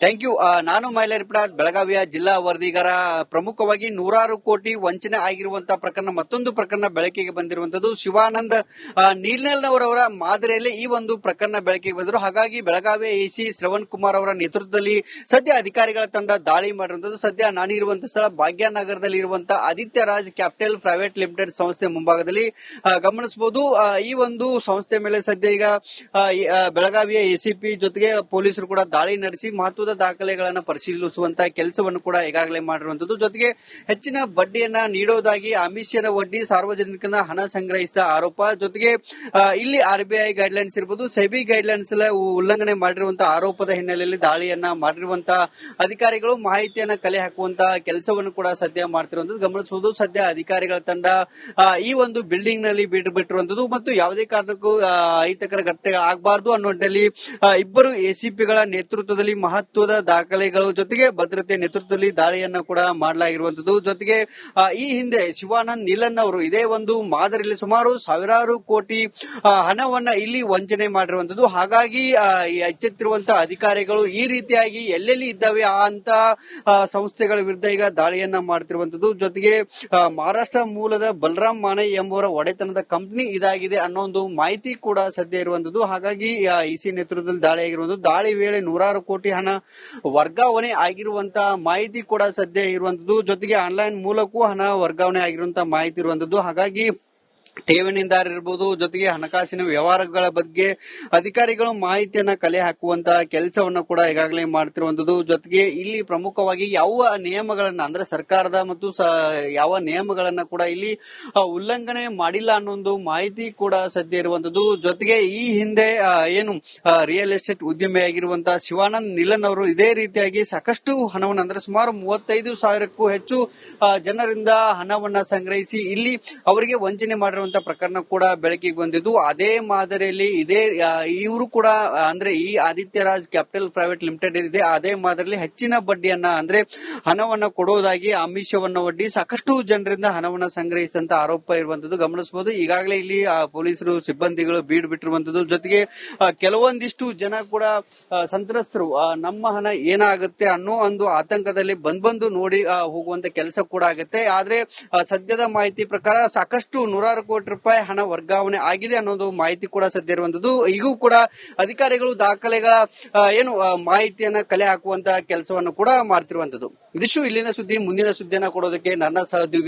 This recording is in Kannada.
Thank you. ನಾನು ಮೈಲಾರಿಪುರ ಬೆಳಗಾವಿಯ ಜಿಲ್ಲಾ ವರದಿಗಾರ. ಪ್ರಮುಖವಾಗಿ ನೂರಾರು ಕೋಟಿ ವಂಚನೆ ಆಗಿರುವಂತಹ ಪ್ರಕರಣ, ಮತ್ತೊಂದು ಪ್ರಕರಣ ಬೆಳಕಿಗೆ ಬಂದಿರುವಂತದ್ದು. ಶಿವಾನಂದ್ ನೀಲ್ನವರವರ ಮಾದರಿಯಲ್ಲಿ ಈ ಒಂದು ಪ್ರಕರಣ ಬೆಳಕಿಗೆ ಬಂದರು. ಹಾಗಾಗಿ ಬೆಳಗಾವಿಯ ಎಸಿ ಶ್ರವಣ್ ಕುಮಾರ್ ಅವರ ನೇತೃತ್ವದಲ್ಲಿ ಸದ್ಯ ಅಧಿಕಾರಿಗಳ ತಂಡ ದಾಳಿ ಮಾಡಿರುವಂತದ್ದು. ಸದ್ಯ ನಾನಿರುವಂತಹ ಸ್ಥಳ ಭಾಗ್ಯನಗರದಲ್ಲಿ ಇರುವಂತಹ Aditya Raj capital private limited ಸಂಸ್ಥೆ ಮುಂಭಾಗದಲ್ಲಿ ಗಮನಿಸಬಹುದು. ಈ ಒಂದು ಸಂಸ್ಥೆ ಮೇಲೆ ಸದ್ಯ ಈಗ ಬೆಳಗಾವಿಯ ಎಸಿಪಿ ಜೊತೆಗೆ ಪೊಲೀಸರು ಕೂಡ ದಾಳಿ ನಡೆಸಿ ಮಹತ್ವದ ದಾಖಲೆಗಳನ್ನು ಪರಿಶೀಲಿಸುವಂತಹ ಕೆಲಸವನ್ನು ಕೂಡ ಈಗಾಗಲೇ ಮಾಡಿರುವಂತದ್ದು. ಜೊತೆಗೆ ಹೆಚ್ಚಿನ ಬಡ್ಡಿಯನ್ನ ನೀಡೋದಾಗಿ ಆಮಿಷದ ವಡ್ಡಿ ಸಾರ್ವಜನಿಕನ ಹಣ ಸಂಗ್ರಹಿಸಿದ ಆರೋಪ. ಜೊತೆಗೆ ಇಲ್ಲಿ ಆರ್ಬಿಐ ಗೈಡ್ಲೈನ್ಸ್ ಇರಬಹುದು, ಸೆಬಿ ಗೈಡ್ಲೈನ್ಸ್ ಉಲ್ಲಂಘನೆ ಮಾಡಿರುವಂತಹ ಆರೋಪದ ಹಿನ್ನೆಲೆಯಲ್ಲಿ ದಾಳಿಯನ್ನ ಮಾಡಿರುವಂತಹ ಅಧಿಕಾರಿಗಳು ಮಾಹಿತಿಯನ್ನ ಕಲೆ ಹಾಕುವಂತಹ ಕೆಲಸವನ್ನು ಕೂಡ ಸದ್ಯ ಮಾಡ್ತಿರುವಂತದ್ದು ಗಮನಿಸಬಹುದು. ಸದ್ಯ ಅಧಿಕಾರಿಗಳ ತಂಡ ಈ ಒಂದು ಬಿಲ್ಡಿಂಗ್ ನಲ್ಲಿ ಬಿಟ್ಟಿರುವಂತದ್ದು ಮತ್ತು ಯಾವುದೇ ಕಾರಣಕ್ಕೂ ಅಹಿತಕರ ಘಟನೆ ಆಗಬಾರದು ಅನ್ನೋ ನಿಟ್ಟಿನಲ್ಲಿ ಇಬ್ಬರು ಎಸಿಪಿಗಳ ನೇತೃತ್ವದಲ್ಲಿ ಮಹತ್ವದ ದಾಖಲೆಗಳು ಜೊತೆಗೆ ಭದ್ರತೆ ನೇತೃತ್ವದಲ್ಲಿ ದಾಳಿಯನ್ನ ಕೂಡ ಮಾಡಲಾಗಿರುವಂತದ್ದು. ಜೊತೆಗೆ ಈ ಹಿಂದೆ ಶಿವಾನಂದ್ ನೀಲನ್ ಅವರು ಇದೇ ಒಂದು ಮಾದರಿಯಲ್ಲಿ ಸುಮಾರು ಸಾವಿರಾರು ಕೋಟಿ ಹಣವನ್ನ ಇಲ್ಲಿ ವಂಚನೆ ಮಾಡಿರುವಂತದ್ದು. ಹಾಗಾಗಿ ಎಚ್ಚೆತ್ತಿರುವಂತಹ ಅಧಿಕಾರಿಗಳು ಈ ರೀತಿಯಾಗಿ ಎಲ್ಲೆಲ್ಲಿ ಇದ್ದಾವೆ ಅಂತ ಸಂಸ್ಥೆಗಳ ವಿರುದ್ಧ ಈಗ ದಾಳಿಯನ್ನ ಮಾಡ್ತಿರುವಂತದ್ದು. ಜೊತೆಗೆ ಮಹಾರಾಷ್ಟ್ರ ಮೂಲದ ಬಲರಾಮ್ ಮಾನೆ ಎಂಬುವರ ಒಡೆತನದ ಕಂಪನಿ ಇದಾಗಿದೆ ಅನ್ನೋ ಒಂದು ಮಾಹಿತಿ ಕೂಡ ಸದ್ಯ ಇರುವಂತದ್ದು. ಹಾಗಾಗಿ ಇಸಿ ನೇತೃತ್ವದಲ್ಲಿ ದಾಳಿ ಆಗಿರುವಂತದ್ದು. ದಾಳಿ ವೇಳೆ ನೂರಾರು ಕೋಟಿ ಹಣ ವರ್ಗಾವಣೆ ಆಗಿರುವಂತಹ ಮಾಹಿತಿ ಕೂಡ ಸದ್ಯ ಇರುವಂತದ್ದು. ಜೊತೆಗೆ ಆನ್ಲೈನ್ ಮೂಲಕವೂ ಹಣ ವರ್ಗಾವಣೆ ಆಗಿರುವಂತಹ ಮಾಹಿತಿ ಇರುವಂತದ್ದು. ಹಾಗಾಗಿ ಠೇವಣಿದಾರ ಇರಬಹುದು, ಜೊತೆಗೆ ಹಣಕಾಸಿನ ವ್ಯವಹಾರಗಳ ಬಗ್ಗೆ ಅಧಿಕಾರಿಗಳು ಮಾಹಿತಿಯನ್ನ ಕಲೆ ಹಾಕುವಂತಹ ಕೆಲಸವನ್ನ ಕೂಡ ಈಗಾಗಲೇ ಮಾಡ್ತಿರುವಂತದ್ದು. ಜೊತೆಗೆ ಇಲ್ಲಿ ಪ್ರಮುಖವಾಗಿ ಯಾವ ನಿಯಮಗಳನ್ನ ಅಂದ್ರೆ ಸರ್ಕಾರದ ಮತ್ತು ಯಾವ ನಿಯಮಗಳನ್ನ ಕೂಡ ಇಲ್ಲಿ ಉಲ್ಲಂಘನೆ ಮಾಡಿಲ್ಲ ಅನ್ನೋ ಒಂದು ಮಾಹಿತಿ ಕೂಡ ಸದ್ಯ ಇರುವಂತದ್ದು. ಜೊತೆಗೆ ಈ ಹಿಂದೆ ಏನು ರಿಯಲ್ ಎಸ್ಟೇಟ್ ಉದ್ಯಮಿಯಾಗಿರುವಂತಹ ಶಿವಾನಂದ್ ನೀಲನ್ ಅವರು ಇದೇ ರೀತಿಯಾಗಿ ಸಾಕಷ್ಟು ಹಣವನ್ನು ಅಂದ್ರೆ ಸುಮಾರು 35,000ಕ್ಕೂ ಹೆಚ್ಚು ಜನರಿಂದ ಹಣವನ್ನ ಸಂಗ್ರಹಿಸಿ ಇಲ್ಲಿ ಅವರಿಗೆ ವಂಚನೆ ಮಾಡಿರುವಂತಹ ಪ್ರಕರಣ ಕೂಡ ಬೆಳಕಿಗೆ ಬಂದಿದ್ದು. ಅದೇ ಮಾದರಿಯಲ್ಲಿ ಇವರು ಕೂಡ ಅಂದ್ರೆ ಈ Aditya Raj capital private limited ಇದೆ, ಅದೇ ಮಾದರಿಯಲ್ಲಿ ಹೆಚ್ಚಿನ ಬಡ್ಡಿಯನ್ನ ಅಂದ್ರೆ ಹಣವನ್ನ ಕೊಡೋದಾಗಿ ಆಮಿಷವನ್ನ ಒಡ್ಡಿ ಸಾಕಷ್ಟು ಜನರಿಂದ ಹಣವನ್ನ ಸಂಗ್ರಹಿಸಿದಂತ ಆರೋಪ ಇರುವಂತದ್ದು ಗಮನಿಸಬಹುದು. ಈಗಾಗಲೇ ಇಲ್ಲಿ ಪೊಲೀಸರು ಸಿಬ್ಬಂದಿಗಳು ಬೀಡು ಬಿಟ್ಟಿರುವಂತದ್ದು. ಜೊತೆಗೆ ಕೆಲವೊಂದಿಷ್ಟು ಜನ ಕೂಡ ಸಂತ್ರಸ್ತರು ನಮ್ಮ ಹಣ ಏನಾಗುತ್ತೆ ಅನ್ನೋ ಒಂದು ಆತಂಕದಲ್ಲಿ ಬಂದು ನೋಡಿ ಹೋಗುವಂತ ಕೆಲಸ ಕೂಡ ಆಗುತ್ತೆ. ಆದ್ರೆ ಸದ್ಯದ ಮಾಹಿತಿ ಪ್ರಕಾರ ಸಾಕಷ್ಟು ನೂರಾರು ಕೋಟಿ ರೂಪಾಯಿ ಹಣ ವರ್ಗಾವಣೆ ಆಗಿದೆ ಅನ್ನೋದು ಮಾಹಿತಿ ಕೂಡ ಸದ್ಯ ಇರುವಂತದ್ದು. ಈಗೂ ಕೂಡ ಅಧಿಕಾರಿಗಳು ದಾಖಲೆಗಳ ಮಾಹಿತಿಯನ್ನ ಕಲೆ ಹಾಕುವಂತಹ ಕೆಲಸವನ್ನು ಕೂಡ ಮಾಡ್ತಿರುವಂತದ್ದು. ಇದಿಷ್ಟು ಇಲ್ಲಿನ ಸುದ್ದಿ. ಮುಂದಿನ ಸುದ್ದಿಯನ್ನ ಕೊಡೋದಕ್ಕೆ ನನ್ನ ಸಹೋದ್ಯೋಗಿ